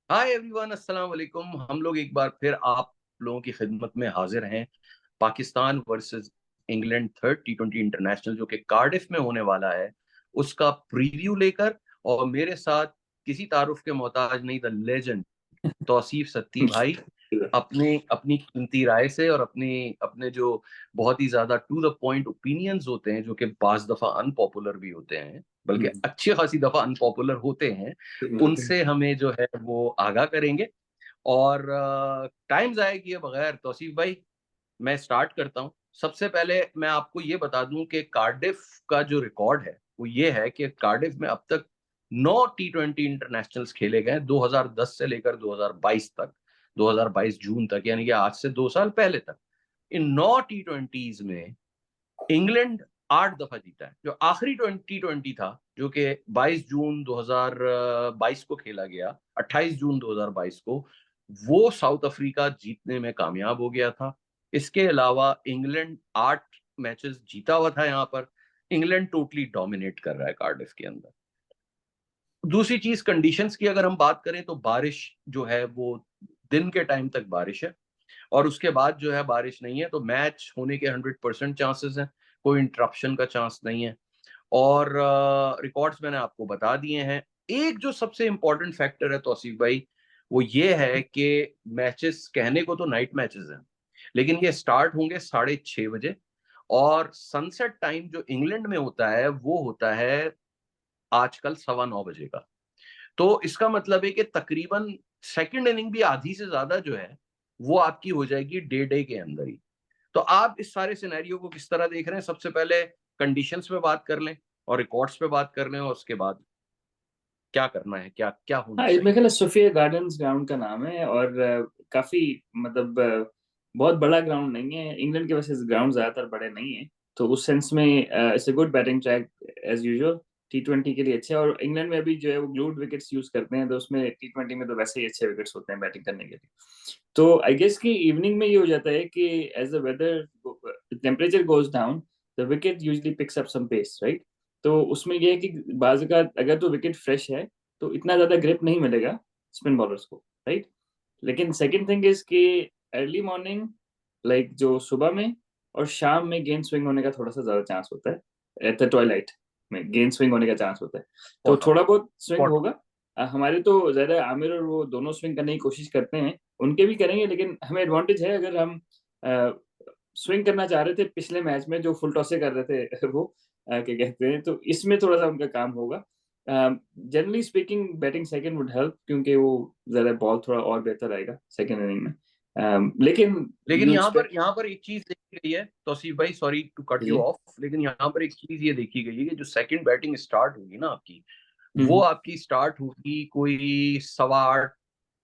Hi everyone, अस्सलाम वालेकुम। हम लोग एक बार फिर आप लोगों की खिदमत में हाजिर हैं। Pakistan versus England third T20 international जो कि कार्डिफ में होने वाला है, उसका प्रीव्यू लेकर। और मेरे साथ किसी तारुफ के मोहताज नहीं, द लेजेंड तौसीफ सत्ती भाई, अपने अपनी कीमती राय से और अपने अपने जो बहुत ही ज्यादा टू द पॉइंट ओपिनियंस होते हैं, जो कि बाज दफा अनपॉपुलर भी होते हैं, बल्कि अच्छी खासी दफा अनपॉपुलर होते हैं, उनसे हमें जो है वो आगाह करेंगे। और टाइम जाया किए बगैर तौसीफ भाई, मैं स्टार्ट करता हूँ। सबसे पहले मैं आपको ये बता दूं कि कार्डिफ का जो रिकॉर्ड है वो ये है कि कार्डिफ में अब तक 9 T20 इंटरनेशनल्स खेले गए, 2010 से लेकर 2022 तक, 2022 जून तक, यानी कि आज से 2 साल पहले तक। इन 9 T20s में इंग्लैंड 8 दफा जीता है। जो आखिरी T20 था, जो कि 22 जून 2022 को खेला गया, 28 जून 2022 को, वो साउथ अफ्रीका जीतने में कामयाब हो गया था। इसके अलावा इंग्लैंड 8 मैचेस जीता हुआ था। यहाँ पर इंग्लैंड टोटली डोमिनेट कर रहा है कार्डिफ के अंदर। दूसरी चीज, कंडीशंस की अगर हम बात करें तो बारिश जो है वो दिन के टाइम तक बारिश है, और उसके बाद जो है बारिश नहीं है। तो मैच होने के 100% चांसेस हैं, कोई इंटरप्शन का चांस नहीं है। और रिकॉर्ड्स मैंने आपको बता दिए हैं। एक जो सबसे इंपॉर्टेंट फैक्टर है तौसीफ भाई, वो ये है कि मैचेस कहने को तो नाइट मैचेस हैं, लेकिन ये स्टार्ट होंगे 6:30 बजे। और सनसेट टाइम जो इंग्लैंड में होता है वो होता है आजकल 9:15 बजे का। तो इसका मतलब है कि तकरीबन सेकंड इनिंग भी आधी से ज्यादा जो है वो आपकी हो जाएगी डे के अंदर ही। तो आप इस सारे सिनेरियो को किस तरह देख रहे हैं? सबसे पहले कंडीशंस पे बात कर लें और रिकॉर्ड्स पे बात कर लें, और उसके बाद क्या करना है, क्या क्या होना हाँ, मेरे चाहिए। ख्याल है सोफिया गार्डन्स ग्राउंड का नाम है और काफी मतलब बहुत बड़ा ग्राउंड नहीं है। इंग्लैंड के वैसे ग्राउंड ज्यादातर बड़े नहीं है, तो उस सेंस में it's a good batting track as usual. T20 के लिए अच्छे है, और इंग्लैंड में अभी जो है वो ग्लूड विकेट्स यूज करते हैं, तो उसमें T20 में तो वैसे ही अच्छे विकेट्स होते हैं बैटिंग करने के लिए। तो आई गेस कि इवनिंग में ये हो जाता है कि as the weather temperature goes down, the wicket usually picks up some pace, right. तो उसमें ये है कि बाज का अगर तो विकेट फ्रेश है तो इतना ज्यादा ग्रिप नहीं मिलेगा स्पिन बॉलर्स को, राइट। लेकिन सेकंड थिंग इज कि अर्ली मॉर्निंग, लाइक जो सुबह में और शाम में गेंद स्विंग होने का थोड़ा सा ज्यादा चांस होता है। एट द ट्वाइलाइट में गेंद स्विंग होने का चांस होता है, तो स्पॉट ऑन, थोड़ा बहुत स्विंग स्पॉट ऑन। होगा। हमारे तो ज्यादा आमिर और वो दोनों स्विंग करने की कोशिश करते हैं, उनके भी करेंगे, लेकिन हमें एडवांटेज है अगर हम स्विंग करना चाह रहे थे पिछले मैच में जो फुल टॉसे कर रहे थे वो क्या कहते हैं, तो इसमें थोड़ा सा उनका काम होगा। Generally speaking batting second would help, क्योंकि वो जरा बॉल थोड़ा और बेहतर आएगा सेकंड इनिंग में। लेकिन लेकिन यू यहाँ एक्सपेक्ट। पर एक चीज देखी गई है तौसीफ भाई, sorry to cut you off, लेकिन यहाँ पर एक चीज ये देखी गई है कि जो सेकंड बैटिंग स्टार्ट होगी ना आपकी, वो हम्म। आपकी स्टार्ट होगी कोई 8:15,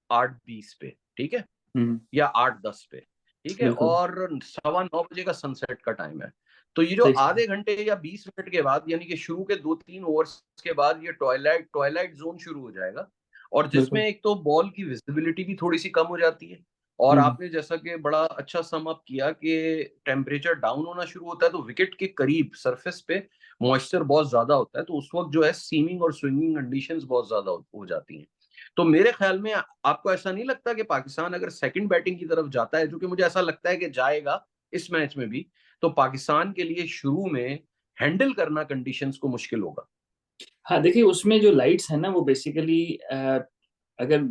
8:20 पे, ठीक है, हम्म। या 8:10 पे, ठीक है। बिल्कुल। और 9:15 बजे का सनसेट का टाइम है। तो ये जो सही। आधे घंटे या 20 मिनट के बाद, यानी कि शुरू के 2-3 ओवर्स के बाद, ये ट्वाइलाइट ट्वाइलाइट जोन शुरू हो जाएगा। और जिसमें बिल्कुल। एक तो बॉल की विजिबिलिटी भी थोड़ी सी कम हो जाती है। और हम्म। आपने जैसा कि बड़ा अच्छा सम अप किया कि टेम्परेचर डाउन होना शुरू होता है, तो विकेट के करीब सरफेस पे मॉइस्चर बहुत ज्यादा होता है, तो उस वक्त जो है सीमिंग और स्विंगिंग कंडीशंस बहुत ज्यादा हो जाती हैं। तो मेरे ख्याल में आपको ऐसा नहीं लगता कि पाकिस्तान अगर सेकंड बैटिंग की तरफ जाता है, जो कि मुझे ऐसा लगता है कि जाएगा इस मैच में भी, तो पाकिस्तान के लिए शुरू में हैंडल करना कंडीशंस को मुश्किल होगा। हाँ, देखिए उसमें जो लाइट्स है ना वो बेसिकली अगर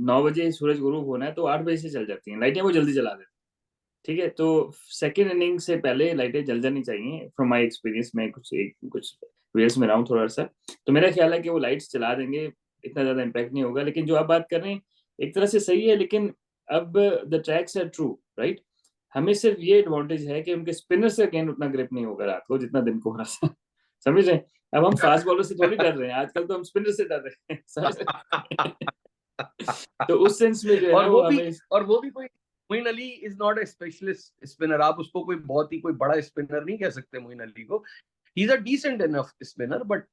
9 बजे सूरज गुरूब होना है तो 8 बजे से चल जाती हैं लाइटें, वो जल्दी जला देते हैं। ठीक है, तो सेकेंड इनिंग से पहले लाइटें जल जानी चाहिए, फ्रॉम माय एक्सपीरियंस में कुछ रेस में रहा हूँ थोड़ा सा। तो मेरा ख्याल है कि वो लाइट्स चला देंगे, इतना ज्यादा इम्पैक्ट नहीं होगा। लेकिन जो आप बात कर रहे हैं एक तरह से सही है, लेकिन अब the tracks are true, right. हमें सिर्फ ये एडवांटेज है कि उनके स्पिनर से अगेन उतना ग्रिप नहीं होगा रात को जितना दिन को हो रहा था। समझ रहे हैं? अब हम फास्ट बॉलर से थोड़ी डर रहे हैं, आजकल तो हम स्पिनर से डर रहे हैं। समझ रहे हैं? तो उस सेंस में जो है ना और वो वो भी हमें। और वो भी कोई, Moeen Ali is not a specialist spinner. आप उसको कोई बहुत ही कोई बड़ा स्पिनर नहीं कह सकते मोइन अली को। He is a decent enough spinner, but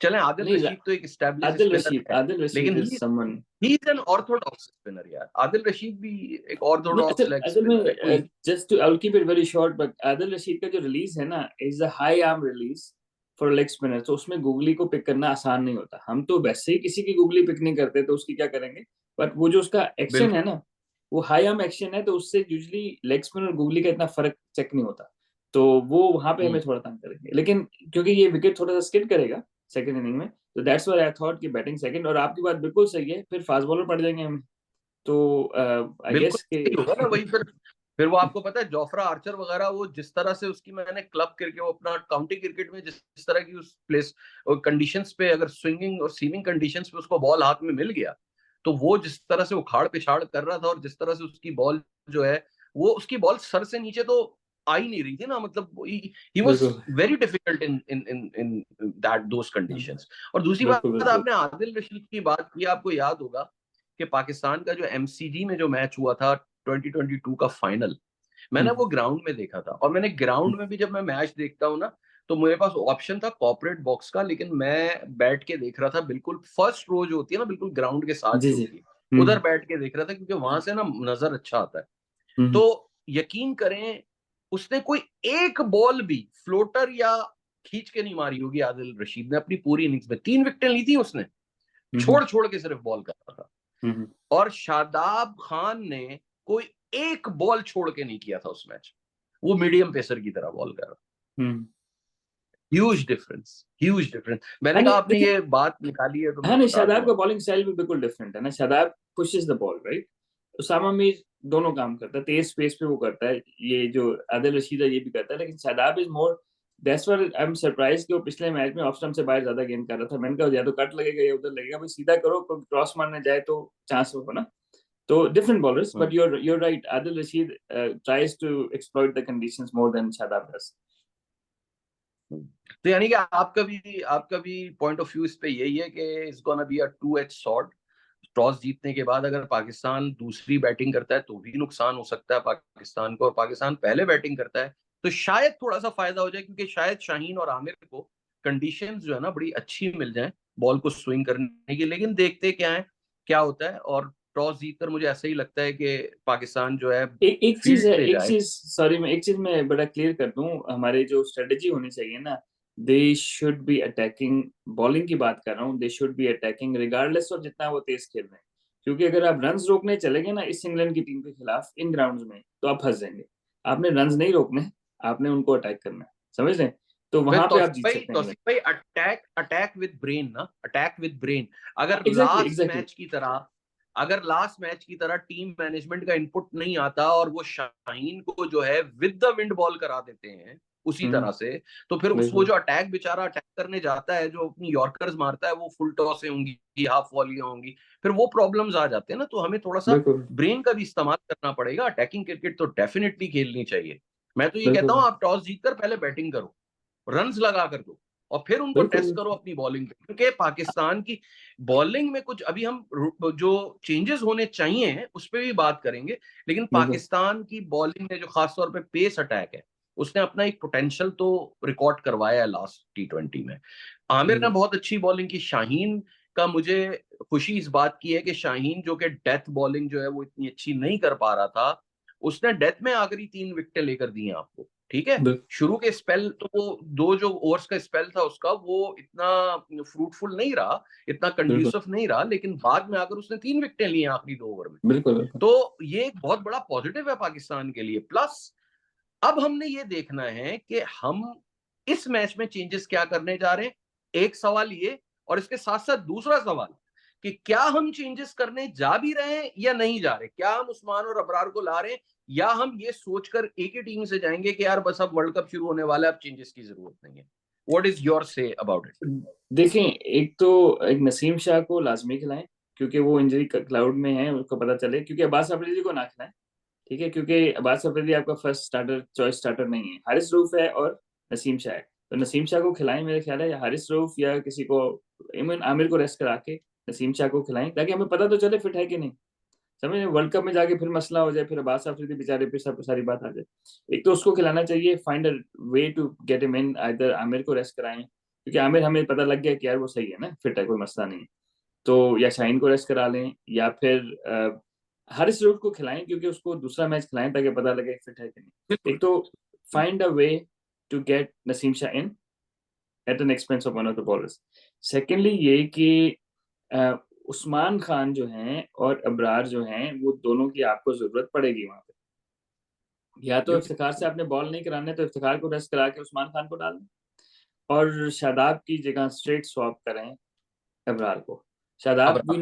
चलें, आदिल नहीं, रशीद तो एक स्टैब्लिश स्पिनर है, आदिल रशीद लेकिन is someone. He is an Orthodox spinner यार। आदिल रशीद भी एक नहीं, ऑर्थोडॉक्स असल लेग असल स्पिनर है कोई। में just to I will keep it very short, but Adil Rashid का जो रिलीज है ना is a high arm release for leg spinner, तो उसमें गूगली को पिक करना आसान नहीं होता। हम तो वैसे ही किसी की गूगली पिक नहीं करते, तो उसकी क्या करेंगे। बट वो जो उसका एक्शन बिल्कुल। है ना, वो हाई आर्म एक्शन है, तो उससे यूजली लेग स्पिन और गूगली का इतना फर्क चेक नहीं होता, तो वो वहां पे हमें थोड़ा तंग करेंगे। लेकिन क्योंकि ये विकेट थोड़ा सा स्किड करेगा सेकंड इनिंग में, तो दैट्स व्हाई आई थॉट कि बैटिंग सेकंड। और आपकी बात बिल्कुल सही है, फिर फास्ट बॉलर पड़ जाएंगे हमें, तो आई बिल्कुल गेस के सही होगा ना वही। फिर वो आपको पता है जोफ्रा आर्चर वगैरह, वो जिस तरह से उसकी मैंने क्लब क्रिकेट, वो अपना काउंटी क्रिकेट में जिस तरह की उस प्लेस और कंडीशंस पे, अगर स्विंगिंग और सीमिंग कंडीशंस पे उसको बॉल हाथ में मिल गया, तो वो जिस तरह से उखाड़ पिछाड़ कर रहा था, और जिस तरह से उसकी बॉल जो है, वो उसकी बॉल सर से नीचे तो आ ही नहीं रही थी ना, मतलब ही वाज बिल्कुल very difficult in in in in that those conditions. और दूसरी बिल्कुल बात, बिल्कुल। आपने आदिल रशीद की बात की, आपको याद होगा कि पाकिस्तान का जो एमसीजी में जो मैच हुआ था 2022 का फाइनल, मैंने हम्म, वो ग्राउंड में देखा था। और मैंने ग्राउंड में भी जब मैं मैच देखता हूँ ना, तो मेरे पास ऑप्शन था कॉर्पोरेट बॉक्स का, लेकिन मैं बैठ के देख रहा था बिल्कुल फर्स्ट रो जो होती है ना, बिल्कुल ग्राउंड के साथ जी जो जी। होती है, उधर बैठ के देख रहा था, क्योंकि वहां से ना नजर अच्छा आता है। हम्म, तो यकीन करें, उसने कोई एक बॉल भी फ्लोटर या खींच के नहीं मारी होगी आदिल रशीद ने अपनी पूरी इनिंग्स में। 3 विकेटें ली थी उसने, हम्म, छोड़ छोड़ के सिर्फ बॉल कर रहा था। हम्म, और शादाब खान ने कोई एक बॉल छोड़ के नहीं किया था उस मैच, वो मीडियम पेसर की तरह बॉल कर रहा। Hmm. Huge difference, huge difference. हाँ मैंने कहा नहीं आपने देखिए, ये बात निकाली है तो हाँ मैं नहीं, बता दूं शादाब का आपको। बॉलिंग स्टाइल भी बिल्कुल डिफरेंट है ना। Shadab pushes the ball right, Usama Mir दोनों काम करता है, तेज स्पेस पे वो करता है, ये जो आदिल रशीद है ये भी करता है, लेकिन Shadab is more. That's why I am surprise कि वो पिछले मैच में ऑफ स्टंप से बाहर ज्यादा गेंद कर रहा था। मैंने कहा या तो कट लगेगा या उधर लगेगा, भाई सीधा करो, क्रॉस मारने जाए तो चांस हो ना। तो different bowlers, but hmm. you're right, Adil Rashid tries to exploit the conditions more than Shadab does. तो यानी कि आपका भी पॉइंट ऑफ व्यू इस पे यही है कि it's gonna be a two edge sword. Toss जीतने के बाद अगर पाकिस्तान दूसरी बैटिंग करता है तो भी नुकसान हो सकता है पाकिस्तान को, और पाकिस्तान पहले बैटिंग करता है तो शायद थोड़ा सा फायदा हो जाए, क्योंकि शायद शाहीन और आमिर को कंडीशंस जो है ना बड़ी अच्छी मिल जाए बॉल को स्विंग करने की। लेकिन देखते क्या है, क्या होता है। और टॉस जीतकर मुझे ऐसा ही लगता है कि पाकिस्तान जो है एक चीज है, फील्ड पे एक जाए। चीज सॉरी, मैं एक चीज मैं बड़ा क्लियर कर दूं, हमारे जो स्ट्रेटेजी होनी चाहिए ना, they should be attacking. Bowling की बात कर रहा हूँ, they should be attacking regardless of जितना वो तेज खेल रहे हैं। क्योंकि अगर आप रन्स रोकने चलेंगे ना इस इंग्लैंड की टीम के खिलाफ इन ग्राउंड्स में, तो आप फंस जाएंगे। आपने रन्स नहीं रोकने, आपने उनको अटैक करना है, समझ रहे हैं? तो फिर वहां पे आप जीत सकते हैं इंग्लैंड। तौसीफ भाई, अटैक अटैक विद ब्रेन ना, अटैक विद ब्रेन। अगर एग्जैक्टली लास्ट एग्जैक्टली। मैच की तरह अगर लास्ट मैच की तरह टीम मैनेजमेंट का इनपुट नहीं आता और वो शाहीन को जो है विद द विंड बॉल करा देते हैं उसी तरह से, तो फिर उस वो बिल्कुल जो अटैक बेचारा अटैक करने जाता है, जो अपनी यॉर्कर्स मारता है, वो फुल टॉस होंगी, हाफ वॉलियां होंगी, फिर वो प्रॉब्लम्स आ जाते हैं ना। तो हमें थोड़ा सा बिल्कुल ब्रेन का भी इस्तेमाल करना पड़ेगा। अटैकिंग क्रिकेट तो डेफिनेटली खेलनी चाहिए। मैं तो ये कहता हूँ बिल्कुल आप टॉस जीतकर पहले बैटिंग करो, रन्स लगा कर दो, और फिर उनको टेस्ट बिल्कुल करो अपनी बॉलिंग पे। क्योंकि पाकिस्तान की बॉलिंग में कुछ अभी हम जो चेंजेस होने चाहिए उस पर भी बात करेंगे, लेकिन बिल्कुल। पाकिस्तान की बॉलिंग में जो खासतौर पे पेस अटैक है, उसने अपना एक पोटेंशियल तो रिकॉर्ड करवाया है लास्ट T20 में। आमिर ने बिल्कुल बहुत अच्छी बॉलिंग की। शाहीन का मुझे खुशी इस बात की है कि शाहीन जो कि डेथ बॉलिंग जो है वो इतनी अच्छी नहीं कर पा रहा था, उसने डेथ में आखिरी 3 विकेटें लेकर दी हैं आपको, ठीक है। बिल्कुल शुरू के स्पेल तो वो दो जो ओवर्स का स्पेल था उसका, वो इतना फ्रूटफुल नहीं रहा, इतना बिल्कुल कंड्यूसिव नहीं रहा, लेकिन बाद में आकर उसने 3 विकेटें ली हैं आखिरी 2 ओवर में। बिल्कुल बिल्कुल। तो ये एक बहुत बड़ा पॉजिटिव है पाकिस्तान के लिए। प्लस अब हमने ये देखना है कि हम इस मैच में चेंजेस क्या करने जा रहे हैं, एक सवाल ये। और इसके साथ साथ दूसरा सवाल कि क्या हम चेंजेस करने जा भी रहे हैं या नहीं जा रहे, क्या हम उस्मान और अबरार को ला रहे हैं, या हम ये सोचकर एक ही टीम से जाएंगे कि यार बस अब वर्ल्ड कप शुरू होने वाला है, अब चेंजेस की जरूरत नहीं है। What is your say about it? देखें, एक तो एक नसीम शाह को लाजमी खिलाएं, क्योंकि वो इंजरी क्लाउड में है, उसको पता चले। क्योंकि अब्बास अफरीदी को ना खिलाएं, ठीक है, क्योंकि अब्बास अफरीदी आपका फर्स्ट स्टार्टर चॉइस स्टार्टर नहीं है। हारिस रऊफ है और नसीम शाह है, तो नसीम शाह को खिलाएं। मेरे ख्याल है या हारिस रऊफ या किसी को, इमन आमिर को रेस्ट करा के नसीम शाह को खिलाएं, ताकि हमें पता तो चले फिट है कि नहीं। समझ, वर्ल्ड कप में जाके फिर मसला हो जाए, फिर अब्बास अफरीदी बेचारे पे सब सारी बात आ जाए। एक तो उसको खिलाना चाहिए, find a way to get him in, either Amir को रेस्ट कराएं, क्योंकि आमिर हमें पता लग गया कि यार वो सही है ना, फिट है, कोई मसला नहीं है। तो या शाहीन को रेस्ट करा लें, या फिर हारिस रऊफ को खिलाएं, क्योंकि उसको दूसरा मैच खिलाएं ताकि पता लगे फिट है कि नहीं। बिल्कुल। एक तो find a way to get Naseem Shah in at an expense of one of the bowlers. Secondly ये कि उस्मान खान जो हैं और अबरार जो हैं, वो दोनों की आपको जरूरत पड़ेगी वहां पे। या तो इफ्तिखार से आपने बॉल नहीं कराने, तो इफ्तिखार को रेस्ट करा के उस्मान खान को डाल दें, और शादाब की जगह स्ट्रेट स्वैप करें अबरार को। अब शादाब, वी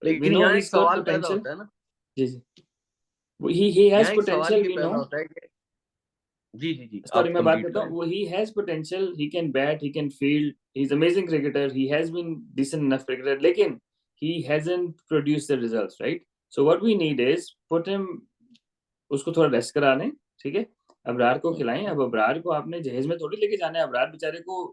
लेकिन नो यहाँ ही एक गॉट सवाल पैदा पोटेंशियल। होता है ना, जी जी, he has यहाँ एक सवाल potential, ये we पैदा know। होता है कि जी जी जी, सॉरी, आप मैं बात कंप्लीट करता करें। हूँ, वो he has potential, he can bat, he can field, he's amazing cricketer, he has been decent enough cricketer, लेकिन he hasn't produced the results, right? So what we need is put him, उसको थोड़ा rest करा लें, ठीक है, अबरार को खिलाएं। अब अबरार को आपने जहेज में थोड़ी लेके जाना है, अबरार बेचारे को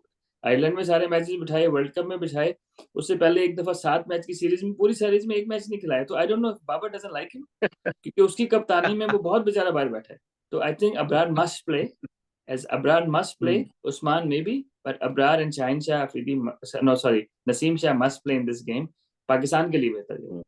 आयरलैंड में सारे मैचेस बिठाए, वर्ल्ड कप में बिठाए, उससे पहले एक दफा 7 मैच की सीरीज में, पूरी सीरीज में एक मैच नहीं खिलाया। तो I don't know, Babar doesn't like him, क्योंकि उसकी कप्तानी में वो बहुत बेचारा बाहर बैठा है। तो I think Abrar must play, as Abrar must play, hmm. Usman maybe, but Abrar and Shaheen Shah, Afridi, no sorry, Naseem Shah must play in this game, Pakistan के लिए बेहतर है।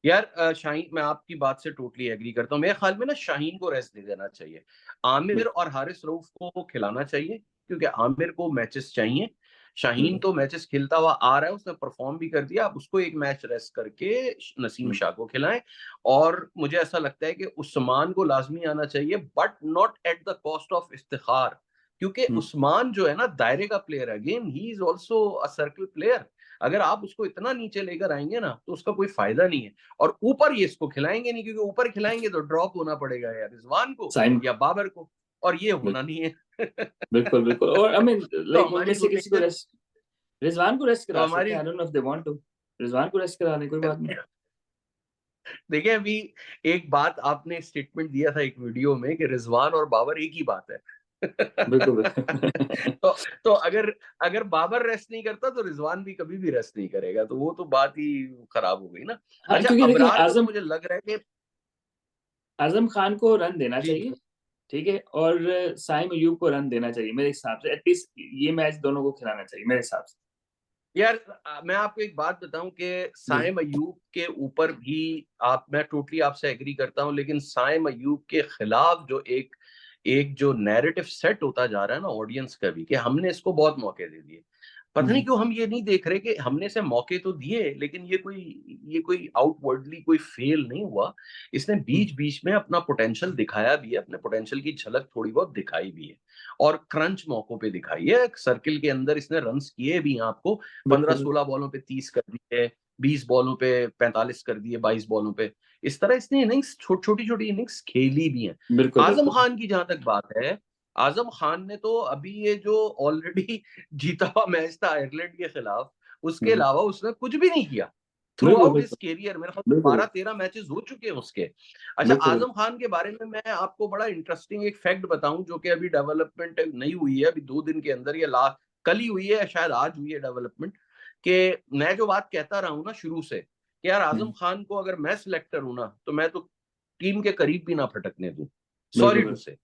यार शाहीन, मैं आपकी बात से टोटली एग्री करता हूँ। मेरे ख्याल में ना शाहीन को रेस्ट दे देना चाहिए, आमिर और हारिस रऊफ को खिलाना चाहिए, क्योंकि आमिर को मैचेस चाहिए। शाहीन तो मैचेस खेलता हुआ आ रहा है, उसने परफॉर्म भी कर दिया, आप उसको एक मैच रेस्ट करके नसीम शाह को खिलाएं। और मुझे ऐसा लगता है कि उस्मान को लाजमी आना चाहिए, but not at the cost of Iftikhar, क्योंकि उस्मान जो है ना दायरे का प्लेयर है, again he is also a circle player. अगर आप उसको इतना नीचे लेकर आएंगे ना तो उसका कोई फायदा नहीं है। और ऊपर ये इसको खिलाएंगे नहीं, क्योंकि ऊपर खिलाएंगे तो ड्रॉप होना पड़ेगा या रिजवान को साइम, या बाबर को, और ये होना नहीं है। बिल्कुल बिल्कुल। और आई मीन तो लाइक उनमें हमारी से किसी को रोटेशन, रेस्ट, रिजवान को रेस्ट तो करा सकते हमारी हैं, I don't know if they want to, Rizwan को रेस्ट करा लें, कोई बात नहीं। देखिए अभी एक बात आपने स्टेटमेंट दिया था एक वीडियो में कि रिजवान और बाबर एक ही बात है। बिल्कुल बिल्कुल। तो अगर अगर बाबर रेस्ट नहीं करता तो रिजवान भी कभी भी रेस्ट नहीं करेगा, तो वो तो बात ही खराब हो गई ना। हाँ, अच्छा, क्योंकि देखिए अबरार को तो आजम, मुझे लग रहा है कि आजम खान को रन देना जी चाहिए, ठीक है, और साइम अयूब को रन देना चाहिए मेरे हिसाब से, एटलीस्ट ये मैच दोनों को खिलाना चाहिए मेरे हिसाब से। यार, मैं आपको एक बात बताऊं कि जी साइम अयूब के ऊपर भी आप, मैं टोटली आपसे एग्री करता हूं, लेकिन साइम अयूब के खिलाफ जो एक एक जो नैरेटिव सेट होता जा रहा है ना ऑडियंस का भी, कि हमने इसको बहुत मौके दे दिए। पता नहीं क्यों हम ये नहीं देख रहे कि हमने से मौके तो दिए, लेकिन ये कोई आउटवर्डली कोई फेल नहीं हुआ। इसने बीच बीच में अपना पोटेंशियल दिखाया भी है, अपने पोटेंशियल की झलक थोड़ी बहुत दिखाई भी है, और क्रंच मौकों पे दिखाई है। सर्किल के अंदर इसने रन्स किए भी हैं आपको, पंद्रह बिल्कुल सोलह बॉलों पे 30 कर दिए, 20 बॉलों पे 45 कर दिए, 22 बॉलों पे। इस तरह इसने इनिंग्स छोटी छोटी इनिंग्स खेली भी हैं। बिल्कुल आजम बिल्कुल। खान की जहां तक बात है, आजम खान ने तो अभी ये जो ऑलरेडी जीता हुआ मैच था आयरलैंड के खिलाफ, उसके हम्म, अलावा उसने कुछ भी नहीं किया थ्रू बिल्कुल आउट हिज बिल्कुल कैरियर। मेरे ख्याल बिल्कुल 12-13 मैचेस हो चुके हैं उसके। अच्छा, बिल्कुल आजम खान के बारे में मैं आपको बड़ा इंटरेस्टिंग एक फैक्ट बताऊं, जो कि अभी डेवलपमेंट नहीं हुई है, अभी 2 दिन के अंदर, या लास्ट कल ही हुई है या शायद आज हुई है डेवलपमेंट, कि मैं जो बात कहता रहा हूं ना शुरू से, कि यार आजम खान को अगर मैं सिलेक्टर हूं ना, तो मैं तो टीम के करीब भी ना फटकने दूं। बिल्कुल सॉरी टू बिल्कुल से,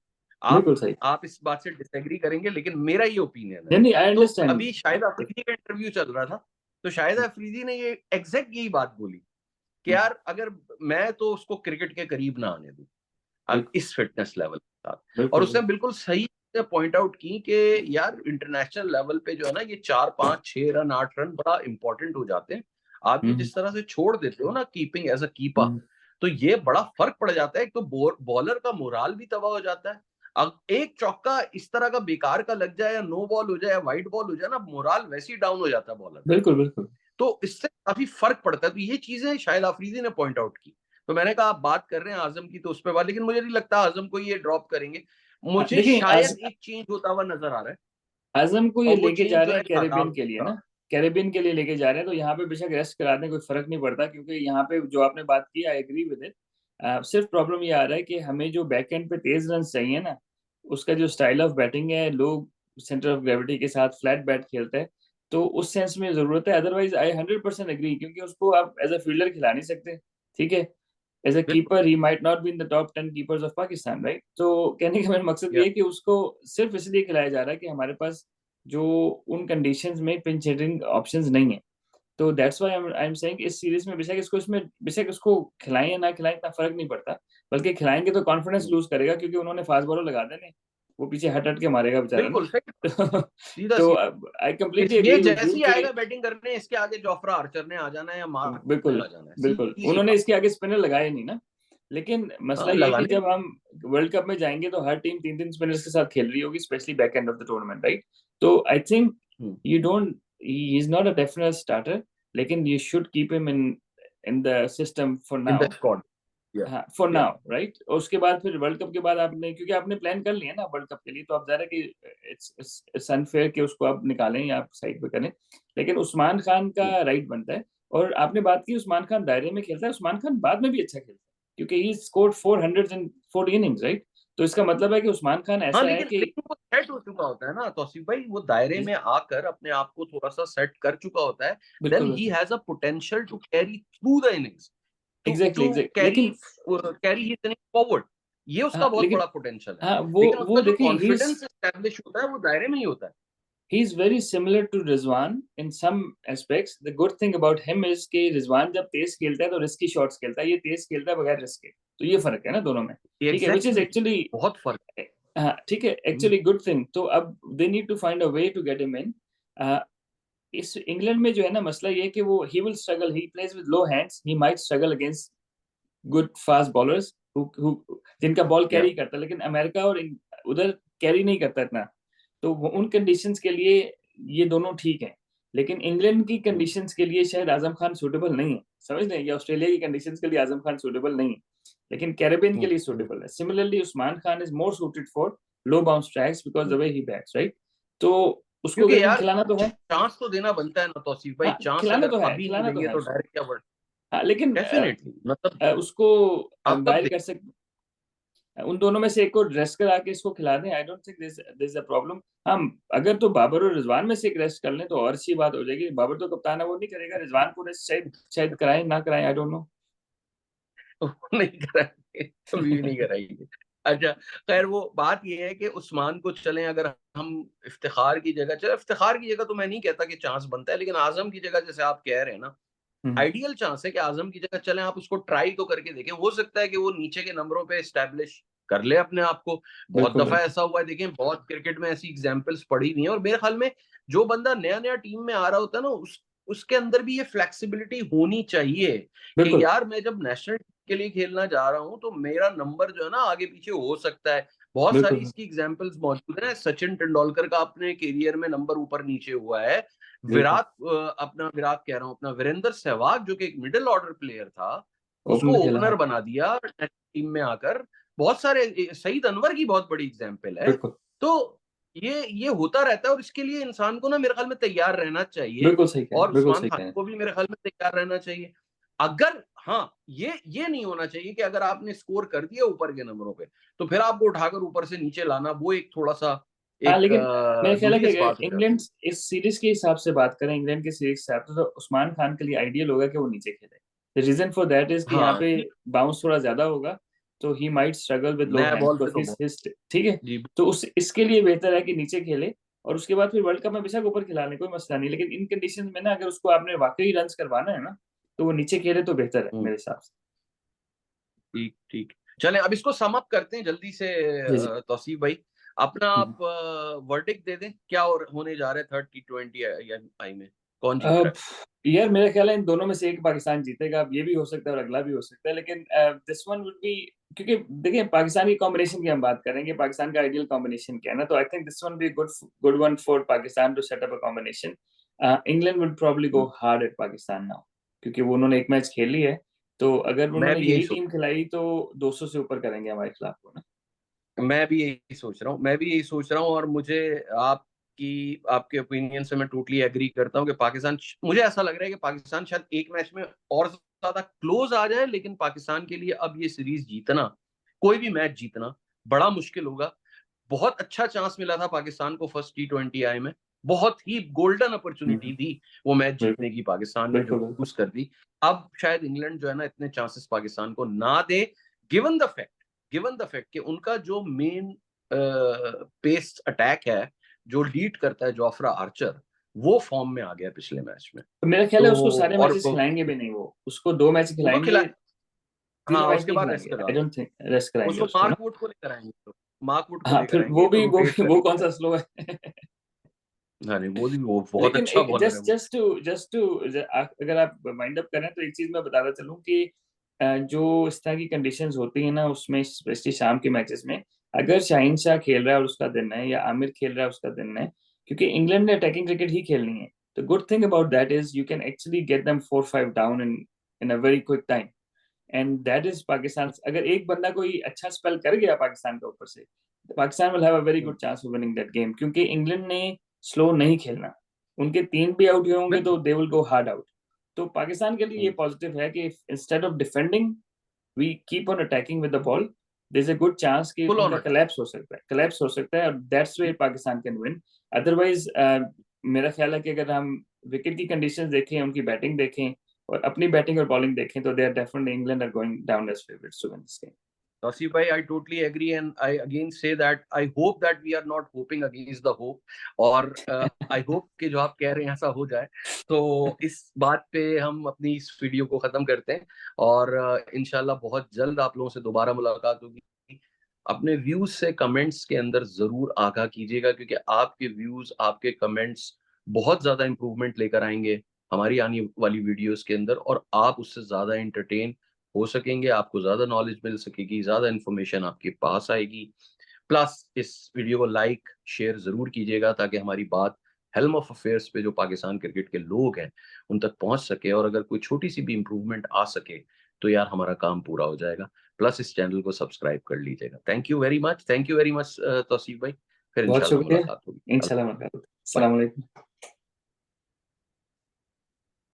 आप बिल्कुल सही। आप इस बात से डिसएग्री करेंगे, लेकिन मेरा ये ओपिनियन है। नहीं नहीं, आई तो अंडरस्टैंड। अभी शाहिद अफरीदी का इंटरव्यू चल रहा था, तो शाहिद अफरीदी ने ये एग्जैक्ट यही बात बोली कि यार अगर मैं तो उसको क्रिकेट के करीब ना आने दूं बिल्कुल इस फिटनेस लेवल के साथ। और बिल्कुल उसने बिल्कुल सही पॉइंट आउट की कि यार इंटरनेशनल लेवल पे जो है ना, ये 4-5-6 रन 8 रन बड़ा इंपॉर्टेंट हो जाते हैं। आप ये हम्म जिस तरह से छोड़ देते हो ना कीपिंग एज अ कीपर, हम्म, तो ये बड़ा फर्क पड़ जाता है। एक तो बॉलर का मोराल भी तबाह हो जाता है। अब एक चौका इस तरह का बेकार का लग जाए, या नो बॉल हो जाए, या वाइट बॉल हो जाए ना, मोराल वैसे ही डाउन हो जाता है बॉलर का। बिल्कुल बिल्कुल। तो इससे काफी फर्क पड़ता है। तो ये चीजें शायद अफरीदी ने पॉइंट आउट की। तो मैंने कहा आप बात कर रहे हैं आजम की, तो उस पर बात, लेकिन मुझे नहीं लगता आजम को ये ड्रॉप करेंगे। हाँ, मुझे देखिए शायद एक चेंज होता हुआ नजर आ रहा है, आजम को ये और वो लेके जा चेंज रहे जो है हैं कैरेबियन शादाब के लिए का। ना, कैरेबियन के लिए लेके जा रहे हैं, तो यहाँ पे बेशक रेस्ट करा दें, कोई फर्क नहीं पड़ता, क्योंकि यहाँ पे जो आपने बात की आई एग्री विद इट। सिर्फ प्रॉब्लम ये आ रहा है कि हमें जो बैक एंड पे तेज रन चाहिए ना, उसका जो स्टाइल ऑफ बैटिंग है, लो सेंटर ऑफ ग्रेविटी के साथ फ्लैट बैट खेलता है, तो उस सेंस में जरूरत है। अदरवाइज आई 100% एग्री, क्योंकि उसको आप एज अ फील्डर खिला नहीं सकते, ठीक है, एज अ बिल्कुल। Keeper he might not be in the top 10 keepers of Pakistan, right? तो कहने का मेरा मकसद ये या है कि उसको सिर्फ इसलिए खिलाया जा रहा है कि हमारे पास जो उन कंडीशंस में पिंच हिटिंग ऑप्शंस नहीं है। तो that's why I am saying इस सीरीज में बेशक इसको, इसमें बेशक उसको खिलाएं या ना खिलाएं, इतना फर्क नहीं पड़ता, बल्कि खिलाएंगे तो कॉन्फिडेंस लूज करेगा, क्योंकि उन्होंने फास्ट बॉलर लगा देने, वो पीछे हट हट के मारेगा बेचारा बिल्कुल सही, ना। सीधा तो सीधा। आई इस कंप्लीटली ये एग्री विद जैसे यू ही कि आएगा बैटिंग करने, इसके आगे जोफ्रा आर्चर ने आ जाना है या मार्क ने बिल्कुल आ जाना है, बिल्कुल, सीधी सी उन्होंने बात। इसके आगे स्पिनर लगाए नहीं ना। लेकिन मसला हाँ, ये है कि लगाने जब हम वर्ल्ड कप में जाएंगे तो हर टीम 3-3 स्पिनर्स के साथ खेल रही होगी, especially back end of the tournament, right? तो I think you don't, he is not a definite starter, लेकिन you should keep him in the system for in the now. Squad. Yeah हाँ, for या now, right? और उसके बाद फिर world cup के बाद आपने, क्योंकि आपने प्लान कर लिया ना वर्ल्ड कप के लिए, तो आप ज़्यादा कि इट्स अनफेयर कि उसको आप निकालें या आप साइड पे करें। लेकिन उस्मान खान का राइट बनता है। और आपने बात की उस्मान खान दायरे में खेलता है, उस्मान खान बाद में भी अच्छा खेलता है, क्योंकि he scored 400 in 4 innings, right? तो इसका मतलब है कि उस्मान खान हाँ, ऐसा है लेकिन कि लेकिन वो सेट हो चुका होता है ना तौसीफ भाई, वो दायरे में आकर अपने आप को थोड़ा सा सेट कर चुका होता है। देन बिल्कुल ही बिल्कुल, has a potential to carry through the innings, to exactly to exact, carry लेकिन कैरी हिज इनिंग फॉरवर्ड। ये उसका हाँ, बहुत लेकिन बड़ा पोटेंशियल है। हाँ, लेकिन वो उसका जो देखिए, ही कॉन्फिडेंस एस्टेब्लिश होता है वो दायरे में ही होता है। he is very similar to Rizwan in some aspects. The good thing about him is कि रिजवान जब तेज खेलता है तो रिस्की शॉट्स खेलता है, ये तेज खेलता है बगैर रिस्क के। तो ये फर्क है ना दोनों में, ठीक है, विच इज एग्जैक्टली, एक्चुअली, बहुत फर्क हाँ ठीक है, है। Actually good thing. तो अब they need to find a way to get him in. इस इंग्लैंड में जो है ना मसला ये है कि वो he will struggle, he plays with low hands, he might struggle against good fast bowlers जिनका बॉल या कैरी करता है, लेकिन अमेरिका और उधर कैरी नहीं करता इतना। तो उन कंडीशंस के लिए ये दोनों ठीक है। लेकिन इंग्लैंड की कंडीशंस के लिए शायद आजम खान सूटेबल नहीं है, समझ लें, या ऑस्ट्रेलिया की कंडीशंस के लिए आजम खान सूटेबल नहीं है, लेकिन कैरेबियन के लिए सूटेबल है। Similarly Usman Khan is more suited for low bounce tracks because the way he bats, right? तो उसको क्योंकि लेकिन यार खिलाना तो है। चांस तो देना बनता है ना तौसीफ भाई, हाँ, चांस खिलाना अगर तो है, अभी नहीं खिलाना तो देंगे है तो उसको। डायरेक्ट क्या वर्ड। हाँ, लेकिन डेफिनेटली, मतलब उसको आप कब गाइड कर सकते, उन दोनों में से एक को रेस्ट करा के इसको खिला दें। I don't think this a problem. हम अगर तो बाबर और रिजवान में से एक रेस्ट कर लें तो और अच्छी बात हो जाएगी। बाबर तो कप्तान है, वो नहीं करेगा, रिजवान को रेस्ट शायद शायद कराएं ना कराएं, आई डोंट नो। नहीं कराएंगे, कभी भी नहीं कराएंगे। अच्छा, खैर वो बात ये है कि उस्मान को चलें, अगर हम इफ्तिखार की जगह, चलो इफ्तिखार की जगह तो मैं नहीं कहता कि चांस बनता है, लेकिन आजम की जगह जैसे आप कह रहे हैं ना, आइडियल चांस है कि आजम की जगह चलें, आप उसको ट्राई तो करके देखें, हो सकता है कि वो नीचे के नंबरों पे एस्टैब्लिश कर ले अपने आप को। बहुत बिल्कुल दफा बिल्कुल ऐसा हुआ है, देखें बहुत क्रिकेट में ऐसी एग्जांपल्स पड़ी हुई हैं, और मेरे ख्याल में जो बंदा नया नया टीम में आ रहा होता है ना, उसके अंदर भी ये फ्लेक्सिबिलिटी होनी चाहिए कि बिल्कुल यार मैं जब नेशनल के लिए खेलना जा रहा हूं तो मेरा नंबर जो है ना आगे पीछे हो सकता है। बहुत सारी बिल्कुल इसकी एग्जांपल्स मौजूद हैं, सचिन तेंदुलकर का अपने करियर में नंबर ऊपर नीचे हुआ है। बिल्कुल, विराट कह रहा हूँ, अपना वीरेंद्र सहवाग जो कि एक मिडिल ऑर्डर प्लेयर था, ओपन उसको में खेला, ओपनर हाँ, बना दिया टीम में आकर। बहुत सारे, सईद अनवर की बहुत बड़ी एग्जांपल है। बिल्कुल तो ये होता रहता है, और इसके लिए इंसान को ना मेरे ख्याल में तैयार रहना चाहिए, बिल्कुल सही कह रहे हैं, और बिल्कुल उस्मान सही खान कह रहे हैं। को भी मेरे ख्याल में तैयार रहना चाहिए। अगर हाँ, ये नहीं होना चाहिए कि अगर आपने स्कोर कर दिया ऊपर के नंबरों पे तो फिर आपको उठाकर ऊपर से नीचे लाना, वो एक थोड़ा सा हाँ, एक लेकिन मेरा ख्याल है कि दुबियस अगर बात हो जाती इंग्लैंड है। इस सीरीज के हिसाब से बात करें, इंग्लैंड के सीरीज के हिसाब से, तो उस्मान खान के लिए आइडियल होगा कि वो नीचे खेले। The reason for that is कि यहाँ हाँ पे जी, बाउंस थोड़ा ज्यादा होगा, तो he might struggle with low नया हैंड्स बॉल पे बिकॉज तो बहुत। हिज ठीक है। जी। तो उस इसके लिए बेहतर है कि नीचे खेले, और उसके बाद फिर वर्ल्ड कप में बेशक ऊपर खिलाने कोई मसला नहीं, लेकिन इन कंडीशन में ना अगर उसको आपने वाकई रन करवाना है ना, तो वो नीचे खेले तो बेहतर है मेरे हिसाब से। ठीक ठीक, चलें अब इसको सम अप करते हैं जल्दी से। जी जी। तौसीफ भाई, अपना हम्म। आप वर्डिक्ट दे दें, क्या और होने जा रहा है थर्ड T20 आई में, कौन जीत रहा अब यार मेरा ख्याल है इन दोनों में से एक पाकिस्तान जीतेगा। अब ये भी हो सकता है और अगला भी हो सकता है, लेकिन दिस वन वुड बी, क्योंकि देखिए पाकिस्तान की कॉम्बिनेशन की हम बात करेंगे, पाकिस्तान का आइडियल कॉम्बिनेशन क्या है ना, तो I think this one be good good one for Pakistan to set up a combination. England would probably go है? हार्ड एट पाकिस्तान नाउ, क्योंकि वो उन्होंने एक मैच खेली है, तो अगर मैं उन्होंने भी यही यही सोच टीम खिलाई तो 200 से ऊपर करेंगे हमारे खिलाफ वो ना। मैं भी यही सोच रहा हूँ, मैं भी यही सोच रहा हूँ, और मुझे आपकी आपके ओपिनियन से मैं टोटली एग्री करता हूँ कि पाकिस्तान, मुझे ऐसा लग रहा है कि पाकिस्तान शायद एक मैच में और ज्यादा क्लोज आ जाए, लेकिन पाकिस्तान के लिए अब ये सीरीज जीतना, कोई भी मैच जीतना बड़ा मुश्किल होगा। बहुत अच्छा चांस मिला था पाकिस्तान को फर्स्ट T20 में, बहुत ही गोल्डन अपॉर्चुनिटी हम्म, थी वो मैच बिल्कुल जीतने की, पाकिस्तान ने जो बिल्कुल बिल्कुल लूज कर दी। अब शायद इंग्लैंड जो है ना इतने चांसेस पाकिस्तान को ना दे, given the fact given the fact कि उनका जो मेन पेस अटैक है, जो लीड करता है जोफ्रा आर्चर, वो फॉर्म में आ गया पिछले मैच में। तो मेरा ख्याल तो है उसको सारे और मैचेस खिलाएंगे भी नहीं, वो उसको 2 मैच वो तो खिलाएंगे, खिला, तीनों हाँ मैच उसके नहीं बाद रेस्ट खिलाएंगे, करवा आई दें, डोंट थिंक रेस्ट कराएंगे उसको उसको ना। मार्क वुड को लेकर आएंगे तो। मार्कवुड को हाँ लेकर फिर आएंगे, तो रोटेट वो करेंगे कौन सा शायद। स्लो है? हाँ नहीं, वो बहुत लेकिन अच्छा एक बॉलर है जस्ट वो। जस्ट टू अगर आप माइंड अप करें तो एक चीज मैं बताता चलूं कि जो इस तरह की कंडीशंस होती है ना उसमें, स्पेशली शाम के मैचेस में, अगर शाहीन शाह खेल रहा है और उसका दिन है, या आमिर खेल रहा है उसका दिन है, क्योंकि इंग्लैंड ने अटैकिंग क्रिकेट ही खेलनी है, तो good thing about that is you can actually get them 4-5 down in a very quick time, and that is Pakistan. अगर एक बंदा कोई अच्छा स्पेल कर गया पाकिस्तान के ऊपर से, Pakistan will have a very hmm, good chance of winning that game, क्योंकि इंग्लैंड ने स्लो नहीं खेलना। उनके 3 भी आउट हुए होंगे तो बिल्कुल। They will go hard out. तो पाकिस्तान के लिए ये हम्म, पॉजिटिव है कि instead of defending we keep on attacking with the ball, there is a good chance कि फुल ऑन उनका अटैक। कोलैप्स हो सकता है, और that's where Pakistan can win. Otherwise मेरा ख्याल है कि अगर हम विकेट की कंडीशंस देखें, उनकी बैटिंग देखें और अपनी बैटिंग और बॉलिंग देखें, तो they are definitely England are going down as favourites to win this game. Tasif bhai, I totally agree, and I again say that I hope that we are not hoping against the hope, और I hope कि जो आप कह रहे हैं ऐसा हो जाए। तो इस बात पे हम अपनी इस वीडियो को खत्म करते हैं, और इंशाल्लाह बहुत जल्द आप लोगों से दोबारा मुलाकात होगी। अपने व्यूज से कमेंट्स के अंदर जरूर आगाह कीजिएगा, क्योंकि आपके व्यूज, आपके कमेंट्स बहुत ज्यादा इंप्रूवमेंट लेकर आएंगे हमारी आने वाली वीडियोस के अंदर, और आप उससे ज्यादा एंटरटेन हो सकेंगे, आपको ज्यादा नॉलेज मिल सकेगी, ज्यादा इन्फॉर्मेशन आपके पास आएगी। प्लस इस वीडियो को लाइक शेयर जरूर कीजिएगा, ताकि हमारी बात हेल्म ऑफ अफेयर्स पे जो पाकिस्तान क्रिकेट के लोग हैं उन तक पहुंच सके, और अगर कोई छोटी सी भी इंप्रूवमेंट आ सके तो यार हमारा काम पूरा हो जाएगा। प्लस इस चैनल को सब्सक्राइब कर लीजिएगा। Thank you very much, thank you very much Tauseef भाई। फिर बहुत इंशाल्लाह शुक्रिया। मुलाकात होगी। इंशाल्लाह मुलाकात। अस्सलाम वालेकुम।